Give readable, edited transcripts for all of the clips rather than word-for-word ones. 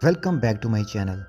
Welcome back to my channel.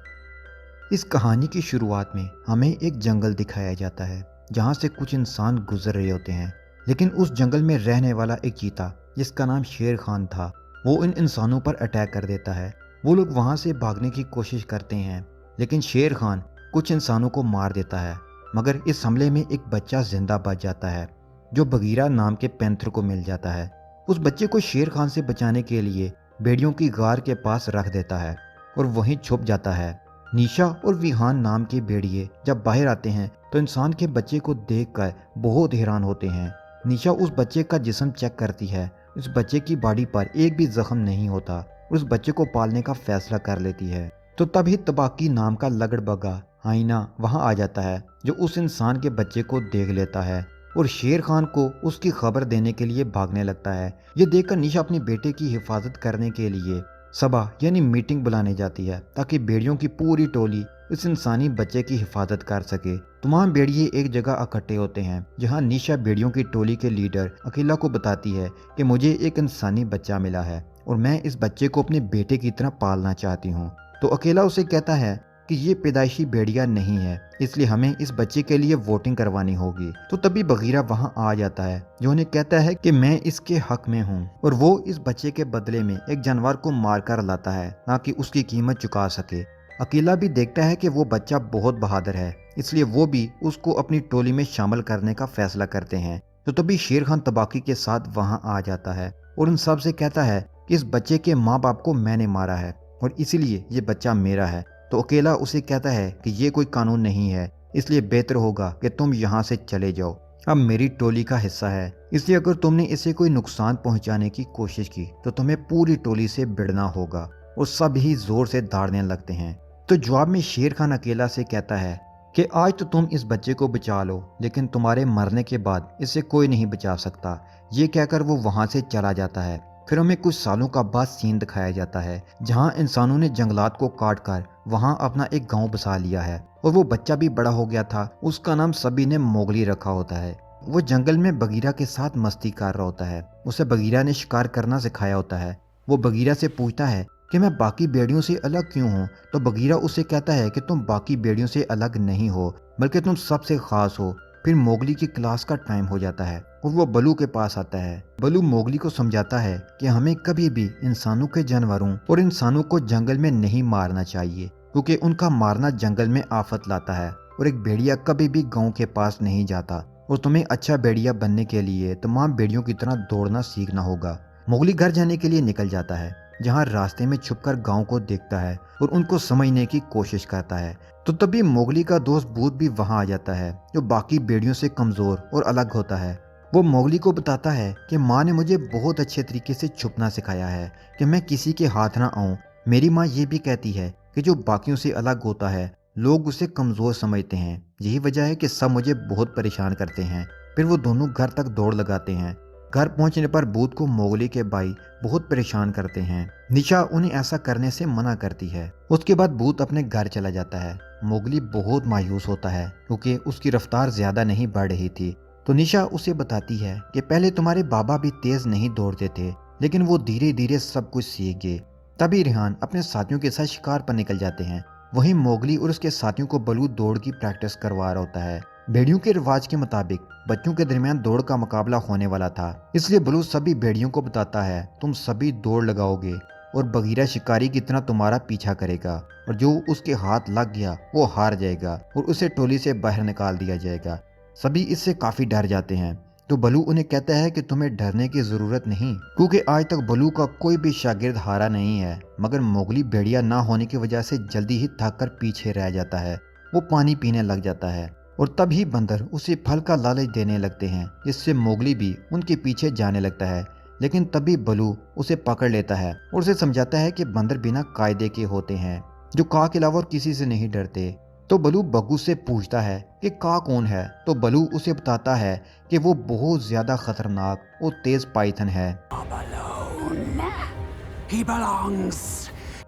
इस कहानी की शुरुआत में हमें एक जंगल दिखाया जाता है जहाँ से कुछ इंसान गुजर रहे होते हैं। लेकिन उस जंगल में रहने वाला एक चीता जिसका नाम शेर खान था, वो इन इंसानों पर अटैक कर देता है। वो लोग वहाँ से भागने की कोशिश करते हैं, लेकिन शेर खान कुछ इंसानों को मार देता है। मगर इस हमले में एक बच्चा जिंदा बच जाता है जो बगीरा नाम के पैंथर को मिल जाता है। उस बच्चे को शेर खान से बचाने के लिए भेड़ियों की गार के पास रख देता है और वहीं छुप जाता है। निशा और विहान नाम के भेड़िए जब बाहर आते हैं तो इंसान के बच्चे को देखकर बहुत हैरान होते हैं। निशा उस बच्चे का जिस्म चेक करती है। उस बच्चे की बॉडी पर एक भी जख्म नहीं होता और उस बच्चे को पालने का फैसला कर लेती है। तो तभी तबाकी नाम का लगड़बगा हाइना वहां आ जाता है जो उस इंसान के बच्चे को देख लेता है और शेर खान को उसकी खबर देने के लिए भागने लगता है। ये देखकर निशा अपने बेटे की हिफाजत करने के लिए सभा यानी मीटिंग बुलाने जाती है ताकि भेड़ियों की पूरी टोली इस इंसानी बच्चे की हिफाजत कर सके। तमाम भेड़िए एक जगह इकट्ठे होते हैं जहां निशा भेड़ियों की टोली के लीडर अकेला को बताती है कि मुझे एक इंसानी बच्चा मिला है और मैं इस बच्चे को अपने बेटे की तरह पालना चाहती हूँ। तो अकेला उसे कहता है कि ये पैदाइशी भेड़िया नहीं है, इसलिए हमें इस बच्चे के लिए वोटिंग करवानी होगी। तो तभी बगीरा वहां आ जाता है जो उन्हें कहता है कि मैं इसके हक में हूं और वो इस बच्चे के बदले में एक जानवर को मार कर लाता है ताकि उसकी कीमत चुका सके। अकेला भी देखता है कि वो बच्चा बहुत बहादुर है, इसलिए वो भी उसको अपनी टोली में शामिल करने का फैसला करते हैं। तो तभी शेर खान तबाकी के साथ वहां आ जाता है और उन सब से कहता है कि इस बच्चे के माँ बाप को मैंने मारा है और इसीलिए ये बच्चा मेरा है। तो अकेला उसे कहता है कि ये कोई कानून नहीं है, इसलिए बेहतर होगा कि तुम यहाँ से चले जाओ। अब मेरी टोली का हिस्सा है, इसलिए अगर तुमने इसे कोई नुकसान पहुंचाने की कोशिश की तो तुम्हें पूरी टोली से भिड़ना होगा। और सब ही जोर से दौड़ने लगते हैं। तो जवाब में शेर खान अकेला से कहता है कि आज तो तुम इस बच्चे को बचा लो, लेकिन तुम्हारे मरने के बाद इसे कोई नहीं बचा सकता। ये कहकर वो वहां से चला जाता है। फिर हमें कुछ सालों का बाद सीन दिखाया जाता है जहां इंसानों ने जंगलात को काट कर वहां अपना एक गांव बसा लिया है और वो बच्चा भी बड़ा हो गया था। उसका नाम सभी ने मोगली रखा होता है। वो जंगल में बगीरा के साथ मस्ती कर रहा होता है। उसे बगीरा ने शिकार करना सिखाया होता है। वो बगीरा से पूछता है कि मैं बाकी भेड़ियों से अलग क्यों हूँ। तो बगीरा उसे कहता है कि तुम बाकी भेड़ियों से अलग नहीं हो, बल्कि तुम सबसे खास हो। फिर मोगली की क्लास का टाइम हो जाता है और वो बलू के पास आता है। बलू मोगली को समझाता है कि हमें कभी भी इंसानों के जानवरों और इंसानों को जंगल में नहीं मारना चाहिए, क्योंकि उनका मारना जंगल में आफत लाता है और एक भेड़िया कभी भी गांव के पास नहीं जाता। और तुम्हें अच्छा भेड़िया बनने के लिए तमाम भेड़ियों की तरह दौड़ना सीखना होगा। मोगली घर जाने के लिए निकल जाता है, जहाँ रास्ते में छुपकर गांव को देखता है और उनको समझने की कोशिश करता है। तो तभी मोगली का दोस्त भूत भी वहां आ जाता है जो बाकी भेड़ियों से कमजोर और अलग होता है। वो मोगली को बताता है कि माँ ने मुझे बहुत अच्छे तरीके से छुपना सिखाया है कि मैं किसी के हाथ ना आऊं। मेरी माँ ये भी कहती है कि जो बाकियों से अलग होता है लोग उसे कमजोर समझते हैं। यही वजह है कि सब मुझे बहुत परेशान करते हैं। फिर वो दोनों घर तक दौड़ लगाते हैं। घर पहुंचने पर भूत को मोगली के भाई बहुत परेशान करते हैं। निशा उन्हें ऐसा करने से मना करती है। उसके बाद भूत अपने घर चला जाता है। मोगली बहुत मायूस होता है क्योंकि उसकी रफ्तार ज्यादा नहीं बढ़ रही थी। तो निशा उसे बताती है कि पहले तुम्हारे बाबा भी तेज नहीं दौड़ते थे, लेकिन वो धीरे धीरे सब कुछ सीख गए। तभी रेहान अपने साथियों के साथ शिकार पर निकल जाते हैं। वहीं मोगली और उसके साथियों को बलू दौड़ की प्रैक्टिस करवा रहा होता है। भेड़ियों के रिवाज के मुताबिक बच्चों के दरमियान दौड़ का मुकाबला होने वाला था, इसलिए बलू सभी भेड़ियों को बताता है तुम सभी दौड़ लगाओगे और बगीरा शिकारी की तरह तुम्हारा पीछा करेगा और जो उसके हाथ लग गया वो हार जाएगा और उसे टोली से बाहर निकाल दिया जाएगा। सभी इससे काफी डर जाते हैं। तो बलू उन्हें कहता है कि तुम्हें डरने की जरूरत नहीं, क्योंकि आज तक बलू का कोई भी शागिर्द हारा नहीं है। मगर मोगली भेड़िया ना होने की वजह से जल्दी ही थक कर पीछे रह जाता है। वो पानी पीने लग जाता है और तभी बंदर उसे फल का लालच देने लगते हैं, जिससे मोगली भी उनके पीछे जाने लगता है। लेकिन तभी बलू उसे पकड़ लेता है और उसे समझाता है कि बंदर बिना कायदे के होते हैं, जो कां के अलावा और किसी से नहीं डरते। तो बलू बग्गू से पूछता है कि कां कौन है। तो बलू उसे बताता है कि वो बहुत ज्यादा खतरनाक और तेज पाइथन है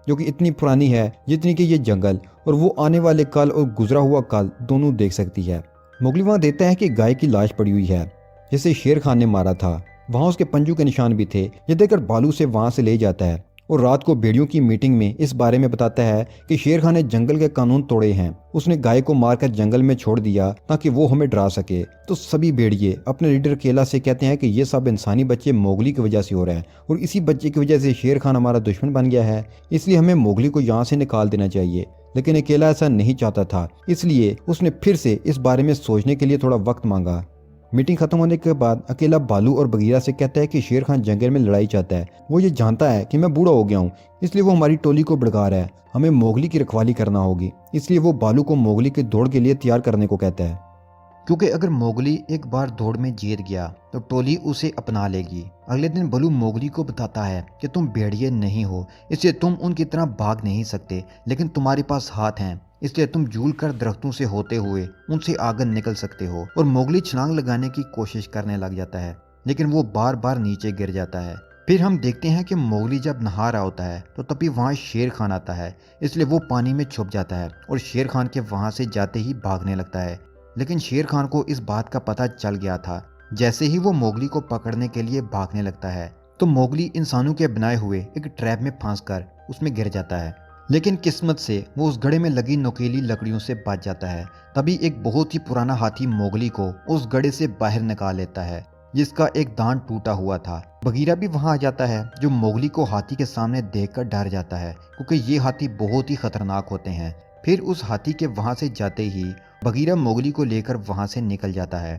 जो कि इतनी पुरानी है जितनी कि ये जंगल और वो आने वाले कल और गुजरा हुआ कल दोनों देख सकती है। मोगली वहां देता है कि गाय की लाश पड़ी हुई है जिसे शेर खान ने मारा था। वहां उसके पंजों के निशान भी थे। ये देखकर भालू से वहां से ले जाता है और रात को भेड़ियों की मीटिंग में इस बारे में बताता है कि शेर खान ने जंगल के कानून तोड़े हैं। उसने गाय को मारकर जंगल में छोड़ दिया ताकि वो हमें डरा सके। तो सभी भेड़िए अपने लीडर केला से कहते हैं कि ये सब इंसानी बच्चे मोगली की वजह से हो रहे हैं और इसी बच्चे की वजह से शेर खान हमारा दुश्मन बन गया है, इसलिए हमें मोगली को यहाँ से निकाल देना चाहिए। लेकिन अकेला ऐसा नहीं चाहता था, इसलिए उसने फिर से इस बारे में सोचने के लिए थोड़ा वक्त मांगा। मीटिंग खत्म होने के बाद अकेला बालू और बगीरा से कहता है कि शेर खान जंगल में लड़ाई चाहता है। वो ये जानता है कि मैं बूढ़ा हो गया हूँ, इसलिए वो हमारी टोली को भड़का रहा है। हमें मोगली की रखवाली करना होगी, इसलिए वो बालू को मोगली की दौड़ के लिए तैयार करने को कहता है, क्योंकि अगर मोगली एक बार दौड़ में जीत गया तो टोली उसे अपना लेगी। अगले दिन बलू मोगली को बताता है कि तुम भेड़िए नहीं हो, इसलिए तुम उनकी तरह भाग नहीं सकते, लेकिन तुम्हारे पास हाथ हैं, इसलिए तुम झूल कर दरख्तों से होते हुए उनसे आगे निकल सकते हो। और मोगली छलांग लगाने की कोशिश करने लग जाता है, लेकिन वो बार बार नीचे गिर जाता है। फिर हम देखते हैं कि मोगली जब नहा रहा होता है तो तभी वहाँ शेर खान आता है, इसलिए वो पानी में छुप जाता है और शेर खान के वहाँ से जाते ही भागने लगता है। लेकिन शेर खान को इस बात का पता चल गया था। जैसे ही वो मोगली को पकड़ने के लिए भागने लगता है तो मोगली इंसानों के बनाए हुए एक ट्रैप में फंसकर उसमें गिर जाता है। लेकिन किस्मत से वो उस गड्ढे में लगी नुकीली लकड़ियों से बच जाता है। तभी एक बहुत ही पुराना हाथी मोगली को उस गड्ढे से बाहर निकाल लेता है, जिसका एक दांत टूटा हुआ था। बगीरा भी वहां आ जाता है, जो मोगली को हाथी के सामने देखकर डर जाता है, क्योंकि ये हाथी बहुत ही खतरनाक होते हैं। फिर उस हाथी के वहां से जाते ही बगीरा मोगली को लेकर वहां से निकल जाता है।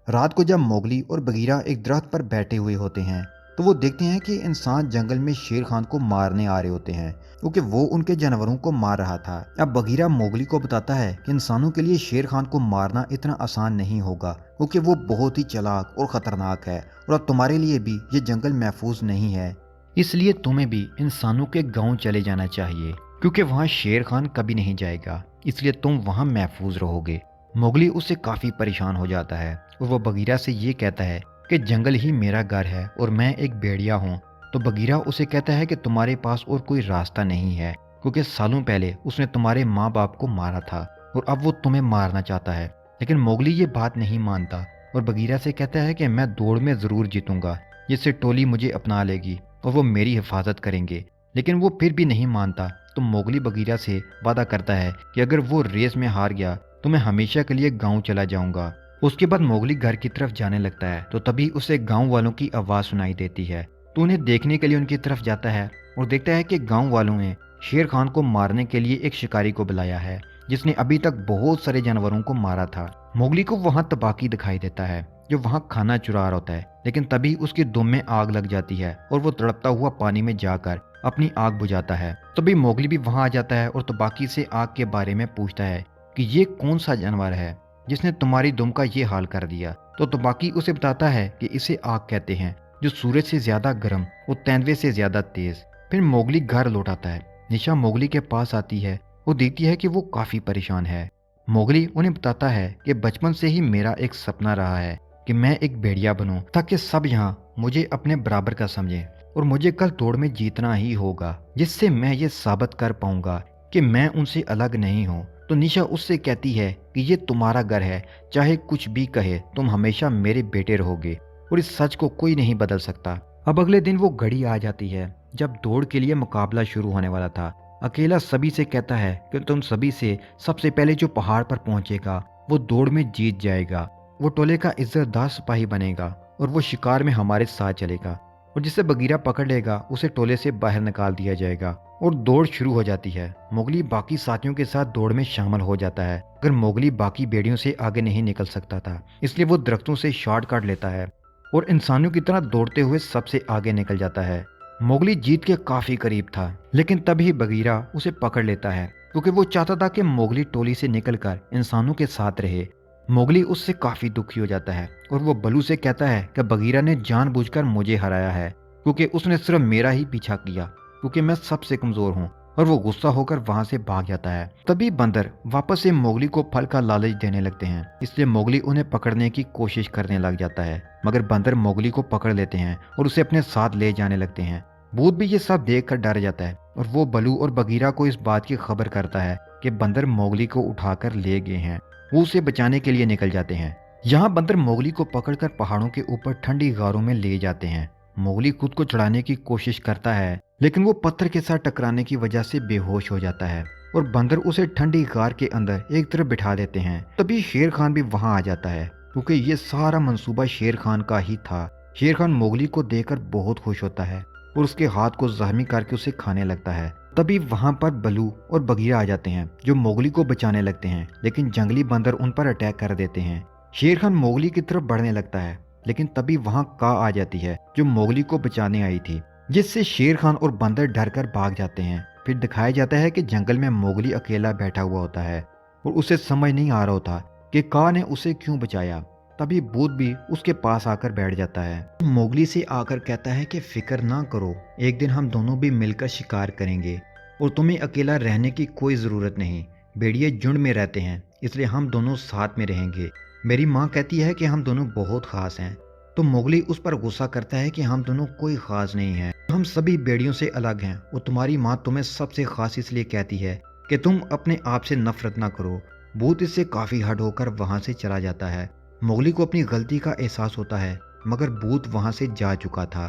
रात को जब मोगली और बगीरा एक दरख्त पर बैठे हुए होते हैं तो वो देखते हैं कि इंसान जंगल में शेर खान को मारने आ रहे होते हैं, क्योंकि वो उनके जानवरों को मार रहा था। अब बगीरा मोगली को बताता है कि इंसानों के लिए शेर खान को मारना इतना आसान नहीं होगा, क्योंकि वो बहुत ही चालाक और खतरनाक है, और अब तुम्हारे लिए भी ये जंगल महफूज नहीं है, इसलिए तुम्हें भी इंसानों के गांव चले जाना चाहिए, क्योंकि वहाँ शेर खान कभी नहीं जाएगा, इसलिए तुम वहाँ महफूज रहोगे। मोगली उससे काफी परेशान हो जाता है और वो बगीरा से ये कहता है कि जंगल ही मेरा घर है और मैं एक भेड़िया हूँ। तो बगीरा उसे कहता है कि तुम्हारे पास और कोई रास्ता नहीं है, क्योंकि सालों पहले उसने तुम्हारे माँ बाप को मारा था और अब वो तुम्हें मारना चाहता है। लेकिन मोगली ये बात नहीं मानता और बगीरा से कहता है कि मैं दौड़ में जरूर जीतूंगा, जिससे टोली मुझे अपना लेगी और वो मेरी हिफाजत करेंगे। लेकिन वो फिर भी नहीं मानता। तो मोगली बगीरा से वादा करता है कि अगर वो रेस में हार गया तो मैं हमेशा के लिए गाँव चला जाऊंगा। उसके बाद मोगली घर की तरफ जाने लगता है तो तभी उसे गांव वालों की आवाज सुनाई देती है। तो उन्हें देखने के लिए उनकी तरफ जाता है और देखता है कि गांव वालों ने शेर खान को मारने के लिए एक शिकारी को बुलाया है, जिसने अभी तक बहुत सारे जानवरों को मारा था। मोगली को वहां तबाकी दिखाई देता है, जो वहां खाना चुरा रहा होता है। लेकिन तभी उसकी दुम में आग लग जाती है और वो तड़पता हुआ पानी में जाकर अपनी आग बुझाता है। तभी मोगली भी वहां आ जाता है और तबाकी से आग के बारे में पूछता है कि ये कौन सा जानवर है जिसने तुम्हारी दुम का ये हाल कर दिया। तो तबाकी उसे बताता है कि इसे आग कहते हैं, जो सूरज से ज्यादा गर्म और तेंदुए से ज्यादा तेज। फिर मोगली घर लौट आता है। निशा मोगली के पास आती है। वो देखती है कि वो काफी परेशान है। मोगली उन्हें बताता है कि बचपन से ही मेरा एक सपना रहा है कि मैं एक भेड़िया बनूं, ताकि सब यहाँ मुझे अपने बराबर का समझें, और मुझे कल दौड़ में जीतना ही होगा, जिससे मैं ये साबित कर पाऊंगा कि मैं उनसे अलग नहीं हूँ। तो निशा उससे कहती है कि ये तुम्हारा घर है, चाहे कुछ भी कहे तुम हमेशा मेरे बेटे रहोगे, और इस सच को कोई नहीं बदल सकता। अब अगले दिन वो घड़ी आ जाती है जब दौड़ के लिए मुकाबला शुरू होने वाला था। अकेला सभी से कहता है कि तुम सभी से सबसे पहले जो पहाड़ पर पहुंचेगा वो दौड़ में जीत जाएगा। वो टोले का इज्जतदार सिपाही बनेगा और वो शिकार में हमारे साथ चलेगा, और जिसे बगीरा पकड़ लेगा उसे टोले से बाहर निकाल दिया जाएगा। और दौड़ शुरू हो जाती है। मोगली बाकी साथियों के साथ दौड़ में शामिल हो जाता है। अगर मोगली बाकी भेड़ियों से आगे नहीं निकल सकता था, इसलिए वो दरख्तों से शॉर्टकट लेता है और इंसानों की तरह दौड़ते हुए सबसे आगे निकल जाता है। मोगली जीत के काफी करीब था, लेकिन तभी बगीरा उसे पकड़ लेता है, क्योंकि वो चाहता था कि मोगली टोली से निकलकर इंसानों के साथ रहे। मोगली उससे काफी दुखी हो जाता है और वो बलू से कहता है कि बगीरा ने जानबूझकर मुझे हराया है, क्योंकि उसने सिर्फ मेरा ही पीछा किया, क्योंकि मैं सबसे कमजोर हूँ। और वो गुस्सा होकर वहां से भाग जाता है। तभी बंदर वापस से मोगली को फल का लालच देने लगते हैं, इसलिए मोगली उन्हें पकड़ने की कोशिश करने लग जाता है। मगर बंदर मोगली को पकड़ लेते हैं और उसे अपने साथ ले जाने लगते हैं। भूत भी ये सब देख कर डर जाता है और वो बलू और बगीरा को इस बात की खबर करता है कि बंदर मोगली को उठाकर ले गए हैं। वो उसे बचाने के लिए निकल जाते हैं। यहाँ बंदर मोगली को पकड़कर पहाड़ों के ऊपर ठंडी गारों में ले जाते हैं। मोगली खुद को चढ़ाने की कोशिश करता है, लेकिन वो पत्थर के साथ टकराने की वजह से बेहोश हो जाता है और बंदर उसे ठंडी गार के अंदर एक तरफ बिठा देते हैं। तभी शेर खान भी वहां आ जाता है, क्योंकि ये सारा मंसूबा शेर खान का ही था। शेर खान मोगली को देखकर बहुत खुश होता है और उसके हाथ को जख्मी करके उसे खाने लगता है। तभी वहां पर बलू और बगीरा आ जाते हैं, जो मोगली को बचाने लगते हैं, लेकिन जंगली बंदर उन पर अटैक कर देते हैं। शेर खान मोगली की तरफ बढ़ने लगता है, लेकिन तभी वहां का आ जाती है, जो मोगली को बचाने आई थी, जिससे शेर खान और बंदर डरकर भाग जाते हैं। फिर दिखाया जाता है कि जंगल में मोगली अकेला बैठा हुआ होता है और उसे समझ नहीं आ रहा होता कि का ने उसे क्यों बचाया। तभी भूत भी उसके पास आकर बैठ जाता है। मोगली से आकर कहता है कि फिक्र ना करो, एक दिन हम दोनों भी मिलकर शिकार करेंगे और तुम्हें अकेला रहने की कोई ज़रूरत नहीं। भेड़िए झुंड में रहते हैं, इसलिए हम दोनों साथ में रहेंगे। मेरी माँ कहती है कि हम दोनों बहुत खास हैं। तो मोगली उस पर गुस्सा करता है कि हम दोनों कोई खास नहीं हैं, हम सभी भेड़ियों से अलग हैं और तुम्हारी माँ तुम्हें सबसे खास इसलिए कहती है कि तुम अपने आप से नफरत ना करो। भूत इससे काफ़ी हट होकर वहाँ से चला जाता है। मोगली को अपनी गलती का एहसास होता है, मगर भूत वहाँ से जा चुका था।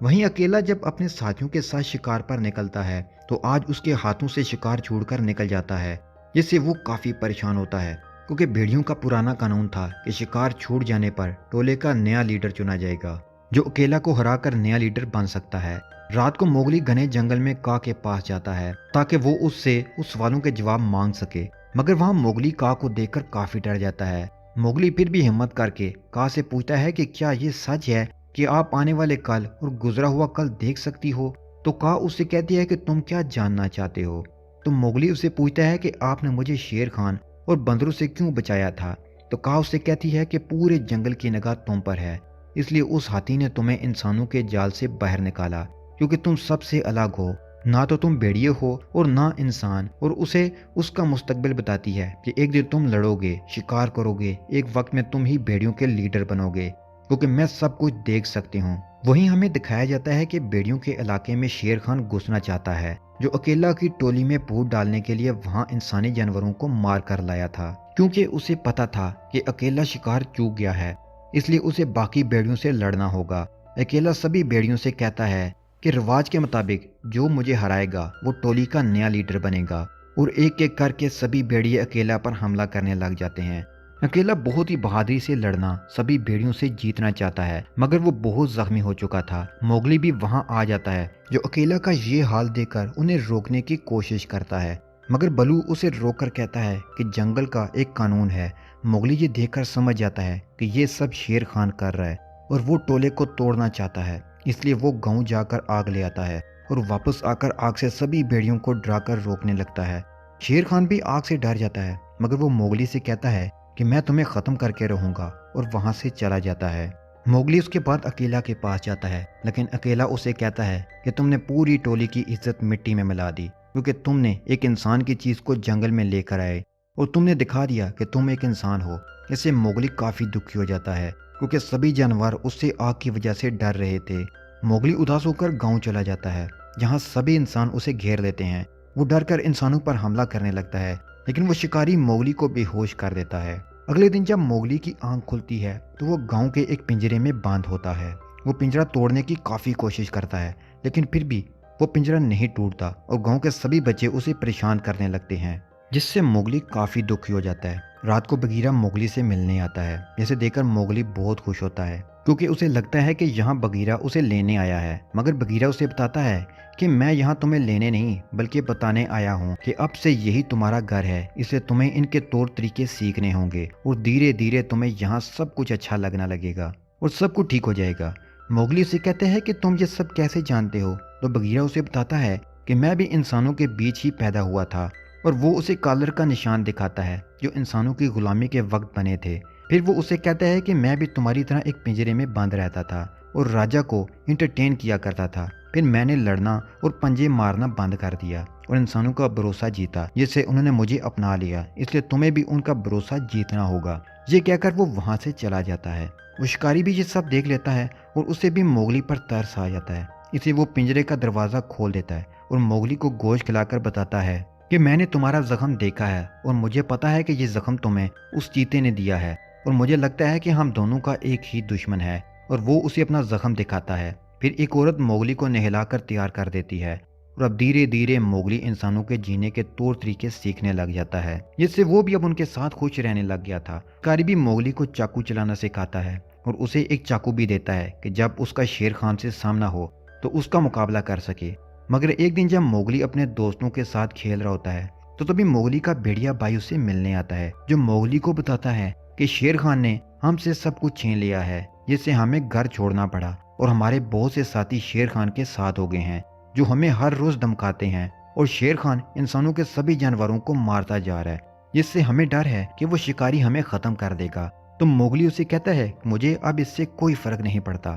वहीं अकेला जब अपने साथियों के साथ शिकार पर निकलता है तो आज उसके हाथों से शिकार छूटकर निकल जाता है, जिससे वो काफ़ी परेशान होता है, क्योंकि भेड़ियों का पुराना कानून था कि शिकार छूट जाने पर टोले का नया लीडर चुना जाएगा, जो अकेला को हराकर नया लीडर बन सकता है। रात को मोगली घने जंगल में का के पास जाता है ताकि वो उससे उस सवालों के जवाब मांग सके, मगर वहाँ मोगली का को देखकर काफी डर जाता है। मोगली फिर भी हिम्मत करके का से पूछता है कि क्या ये सच है कि आप आने वाले कल और गुजरा हुआ कल देख सकती हो। तो का उससे कहती है कि तुम क्या जानना चाहते हो। तो मोगली उससे पूछता है कि आपने मुझे शेर खान और बंदरों से क्यों बचाया था। तो का उससे कहती है कि पूरे जंगल की निगाह तुम पर है, इसलिए उस हाथी ने तुम्हें इंसानों के जाल से बाहर निकाला, क्योंकि तुम सबसे अलग हो। ना तो तुम भेड़िए हो और ना इंसान। और उसे उसका मुस्तकबिल बताती है कि एक दिन तुम लड़ोगे, शिकार करोगे, एक वक्त में तुम ही भेड़ियों के लीडर बनोगे, क्योंकि मैं सब कुछ देख सकती हूँ। वहीं हमें दिखाया जाता है कि भेड़ियों के इलाके में शेर खान घुसना चाहता है, जो अकेला की टोली में फूट डालने के लिए वहाँ इंसानी जानवरों को मार कर लाया था, क्योंकि उसे पता था कि अकेला शिकार चूक गया है, इसलिए उसे बाकी भेड़ियों से लड़ना होगा। अकेला सभी भेड़ियों से कहता है कि रिवाज के मुताबिक जो मुझे हराएगा वो टोली का नया लीडर बनेगा, और एक एक करके सभी भेड़िए अकेला पर हमला करने लग जाते हैं। अकेला बहुत ही बहादुरी से लड़ना, सभी भेड़ियों से जीतना चाहता है, मगर वो बहुत जख्मी हो चुका था। मोगली भी वहां आ जाता है, जो अकेला का ये हाल देखकर उन्हें रोकने की कोशिश करता है, मगर बलू उसे रोककर कहता है कि जंगल का एक कानून है। मोगली ये देखकर समझ जाता है कि ये सब शेर खान कर रहा है और वो टोले को तोड़ना चाहता है, इसलिए वो गांव जाकर आग ले आता है और वापस आकर आग से सभी भेड़ियों को डराकर रोकने लगता है। शेर खान भी आग से डर जाता है, मगर वो मोगली से कहता है कि मैं तुम्हें ख़त्म करके रहूँगा, और वहाँ से चला जाता है। मोगली उसके बाद अकेला के पास जाता है, लेकिन अकेला उसे कहता है कि तुमने पूरी टोली की इज्जत मिट्टी में मिला दी, क्योंकि तुमने एक इंसान की चीज़ को जंगल में लेकर आए और तुमने दिखा दिया कि तुम एक इंसान हो। इससे मोगली काफ़ी दुखी हो जाता है, क्योंकि सभी जानवर उससे आग की वजह से डर रहे थे। मोगली उदास होकर गाँव चला जाता है, जहाँ सभी इंसान उसे घेर लेते हैं। वो डर कर इंसानों पर हमला करने लगता है, लेकिन वो शिकारी मोगली को बेहोश कर देता है। अगले दिन जब मोगली की आंख खुलती है तो वो गांव के एक पिंजरे में बांध होता है। वो पिंजरा तोड़ने की काफ़ी कोशिश करता है, लेकिन फिर भी वो पिंजरा नहीं टूटता और गांव के सभी बच्चे उसे परेशान करने लगते हैं, जिससे मोगली काफ़ी दुखी हो जाता है। रात को बगीरा मोगली से मिलने आता है, जिसे देखकर मोगली बहुत खुश होता है, क्योंकि उसे लगता है कि यहाँ बगीरा उसे लेने आया है। मगर बगीरा उसे बताता है कि मैं यहाँ तुम्हें लेने नहीं बल्कि बताने आया हूँ कि अब से यही तुम्हारा घर है, इसलिए तुम्हें इनके तौर तरीके सीखने होंगे और धीरे धीरे तुम्हें यहाँ सब कुछ अच्छा लगना लगेगा और सब कुछ ठीक हो जाएगा। मोगली उसे कहते हैं कि तुम ये सब कैसे जानते हो। तो बगीरा उसे बताता है कि मैं भी इंसानों के बीच ही पैदा हुआ था, और वो उसे कॉलर का निशान दिखाता है जो इंसानों की गुलामी के वक्त बने थे। फिर वो उसे कहता है कि मैं भी तुम्हारी तरह एक पिंजरे में बंद रहता था और राजा को इंटरटेन किया करता था। फिर मैंने लड़ना और पंजे मारना बंद कर दिया और इंसानों का भरोसा जीता, जिससे उन्होंने मुझे अपना लिया, इसलिए तुम्हें भी उनका भरोसा जीतना होगा। ये कहकर वो वहाँ से चला जाता है। वो शिकारी भी ये सब देख लेता है और उसे भी मोगली पर तरस आ जाता है, इसलिए वो पिंजरे का दरवाज़ा खोल देता है और मोगली को गोश्त खिलाकर बताता है कि मैंने तुम्हारा जख्म देखा है और मुझे पता है कि ये जख्म तुम्हें उस चीते ने दिया है, और मुझे लगता है कि हम दोनों का एक ही दुश्मन है। और वो उसे अपना जख्म दिखाता है, फिर एक औरत मोगली को नहलाकर तैयार कर देती है और अब धीरे धीरे मोगली इंसानों के जीने के तौर तरीके सीखने लग जाता है, जिससे वो भी अब उनके साथ खुश रहने लग गया था। शिकारी भी मोगली को चाकू चलाना सिखाता है और उसे एक चाकू भी देता है कि जब उसका शेर खान से सामना हो तो उसका मुकाबला कर सके। मगर एक दिन जब मोगली अपने दोस्तों के साथ खेल रहा होता है तो तभी मोगली का भेड़िया भाई उसे मिलने आता है, जो मोगली को बताता है कि शेर खान ने हमसे सब कुछ छीन लिया है, जिससे हमें घर छोड़ना पड़ा और हमारे बहुत से साथी शेर खान के साथ हो गए हैं, जो हमें हर रोज धमकाते हैं। और शेर खान इंसानों के सभी जानवरों को मारता जा रहा है, जिससे हमें डर है कि वो शिकारी हमें खत्म कर देगा। तो मोगली उसे कहता है मुझे अब इससे कोई फर्क नहीं पड़ता,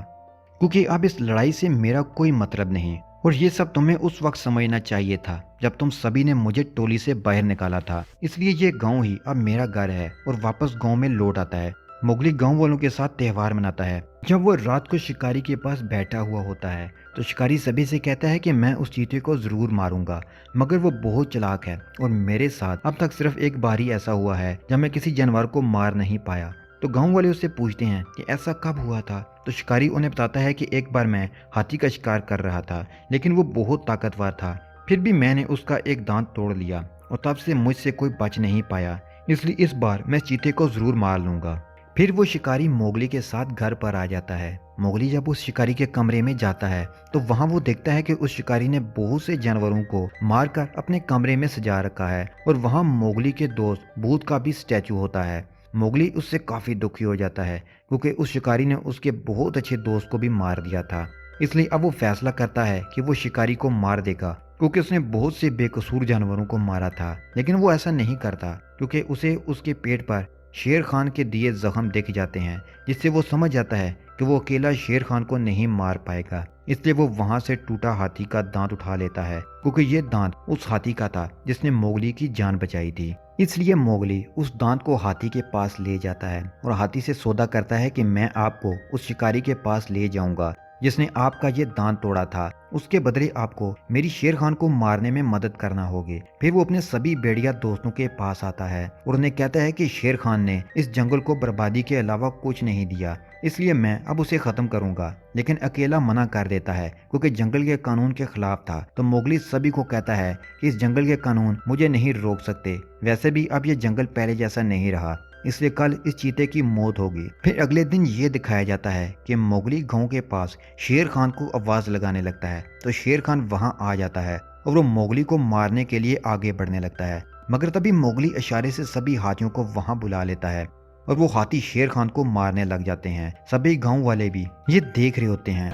क्योंकि अब इस लड़ाई से मेरा कोई मतलब नहीं, और ये सब तुम्हें उस वक्त समझना चाहिए था जब तुम सभी ने मुझे टोली से बाहर निकाला था। इसलिए ये गांव ही अब मेरा घर है और वापस गांव में लौट आता है। मोगली गांव वालों के साथ त्योहार मनाता है। जब वो रात को शिकारी के पास बैठा हुआ होता है तो शिकारी सभी से कहता है कि मैं उस चीते को जरूर मारूंगा, मगर वो बहुत चालाक है और मेरे साथ अब तक सिर्फ एक बार ही ऐसा हुआ है जब मैं किसी जानवर को मार नहीं पाया। तो गांव वाले उससे पूछते हैं कि ऐसा कब हुआ था। तो शिकारी उन्हें बताता है कि एक बार मैं हाथी का शिकार कर रहा था, लेकिन वो बहुत ताकतवर था, फिर भी मैंने उसका एक दांत तोड़ लिया और तब से मुझसे कोई बच नहीं पाया, इसलिए इस बार मैं चीते को जरूर मार लूंगा। फिर वो शिकारी मोगली के साथ घर पर आ जाता है। मोगली जब उस शिकारी के कमरे में जाता है तो वहां वो देखता है कि उस शिकारी ने बहुत से जानवरों को मारकर अपने कमरे में सजा रखा है और वहां मोगली के दोस्त भूत का भी स्टैचू होता है। मोगली उससे काफी दुखी हो जाता है, क्योंकि उस शिकारी ने उसके बहुत अच्छे दोस्त को भी मार दिया था। इसलिए अब वो फैसला करता है कि वो शिकारी को मार देगा, क्योंकि उसने बहुत से बेकसूर जानवरों को मारा था। लेकिन वो ऐसा नहीं करता, क्योंकि उसे उसके पेट पर शेर खान के दिए जख्म दिख जाते हैं, जिससे वो समझ जाता है कि वो अकेला शेर खान को नहीं मार पाएगा। इसलिए वो वहां से टूटा हाथी का दांत उठा लेता है, क्योंकि ये दांत उस हाथी का था जिसने मोगली की जान बचाई थी। इसलिए मोगली उस दांत को हाथी के पास ले जाता है और हाथी से सौदा करता है कि मैं आपको उस शिकारी के पास ले जाऊंगा जिसने आपका ये दांत तोड़ा था, उसके बदले आपको मेरी शेर खान को मारने में मदद करना होगी। फिर वो अपने सभी भेड़िया दोस्तों के पास आता है और उन्हें कहता है कि शेर खान ने इस जंगल को बर्बादी के अलावा कुछ नहीं दिया, इसलिए मैं अब उसे खत्म करूंगा। लेकिन अकेला मना कर देता है, क्योंकि जंगल के कानून के खिलाफ था। तो मोगली सभी को कहता है कि इस जंगल के कानून मुझे नहीं रोक सकते, वैसे भी अब ये जंगल पहले जैसा नहीं रहा, इसलिए कल इस चीते की मौत होगी। फिर अगले दिन ये दिखाया जाता है कि मोगली गांव के पास शेर खान को आवाज लगाने लगता है। तो शेर खान वहां आ जाता है और वो मोगली को मारने के लिए आगे बढ़ने लगता है, मगर तभी मोगली इशारे से सभी हाथियों को वहां बुला लेता है और वो हाथी शेर खान को मारने लग जाते हैं। सभी गांव वाले भी ये देख रहे होते हैं।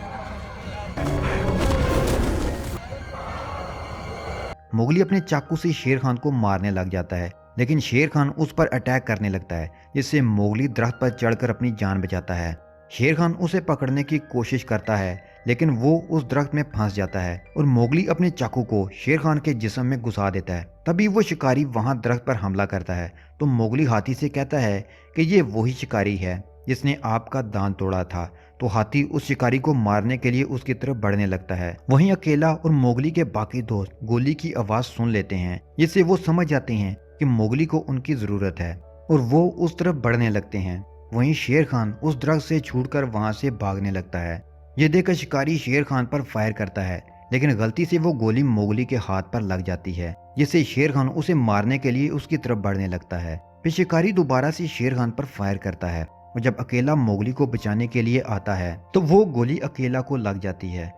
मोगली अपने चाकू से शेर खान को मारने लग जाता है, लेकिन शेर खान उस पर अटैक करने लगता है, जिससे मोगली दरख्त पर चढ़कर अपनी जान बचाता है। शेर खान उसे पकड़ने की कोशिश करता है, लेकिन वो उस दरख्त में फंस जाता है और मोगली अपने चाकू को शेर खान के जिस्म में घुसा देता है। तभी वो शिकारी वहां दरख्त पर हमला करता है। तो मोगली हाथी से कहता है कि ये वही शिकारी है जिसने आपका दांत तोड़ा था। तो हाथी उस शिकारी को मारने के लिए उसकी तरफ बढ़ने लगता है। वहीं अकेला और मोगली के बाकी दोस्त गोली की आवाज सुन लेते हैं, जिससे वो समझ जाते हैं कि मोगली को उनकी जरूरत है और वो उस तरफ बढ़ने लगते हैं। वहीं शेर खान उस दरख्त से छूटकर वहां से भागने लगता है। ये देखकर शिकारी शेर खान पर फायर करता है, लेकिन गलती से वो गोली मोगली के हाथ पर लग जाती है, जिससे शेर खान उसे मारने के लिए उसकी तरफ बढ़ने लगता है। फिर शिकारी दोबारा से शेर खान पर फायर करता है और जब अकेला मोगली को बचाने के लिए आता है तो वो गोली अकेला को लग जाती है।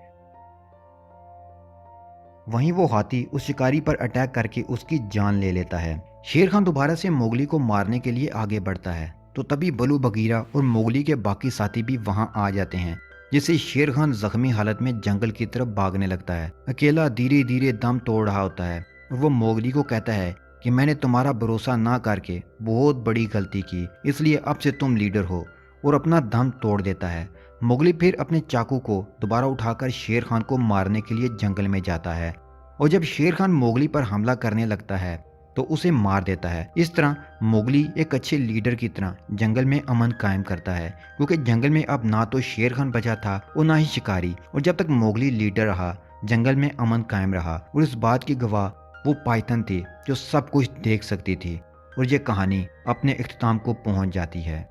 वहीं वो हाथी उस शिकारी पर अटैक करके उसकी जान ले लेता है। शेर खान दोबारा से मोगली को मारने के लिए आगे बढ़ता है, तो तभी बलू बगीरा और मोगली के बाकी साथी भी वहां आ जाते हैं, जिससे शेर खान जख्मी हालत में जंगल की तरफ भागने लगता है। अकेला धीरे धीरे दम तोड़ रहा होता है और वो मोगली को कहता है कि मैंने तुम्हारा भरोसा ना करके बहुत बड़ी गलती की, इसलिए अब से तुम लीडर हो, और अपना दम तोड़ देता है। मोगली फिर अपने चाकू को दोबारा उठाकर शेर खान को मारने के लिए जंगल में जाता है और जब शेर खान मोगली पर हमला करने लगता है तो उसे मार देता है। इस तरह मोगली एक अच्छे लीडर की तरह जंगल में अमन कायम करता है, क्योंकि जंगल में अब ना तो शेर खान बचा था और ना ही शिकारी, और जब तक मोगली लीडर रहा जंगल में अमन कायम रहा। और इस बात की गवाह वो पाइथन थी जो सब कुछ देख सकती थी। और ये कहानी अपने इख्तिताम को पहुंच जाती है।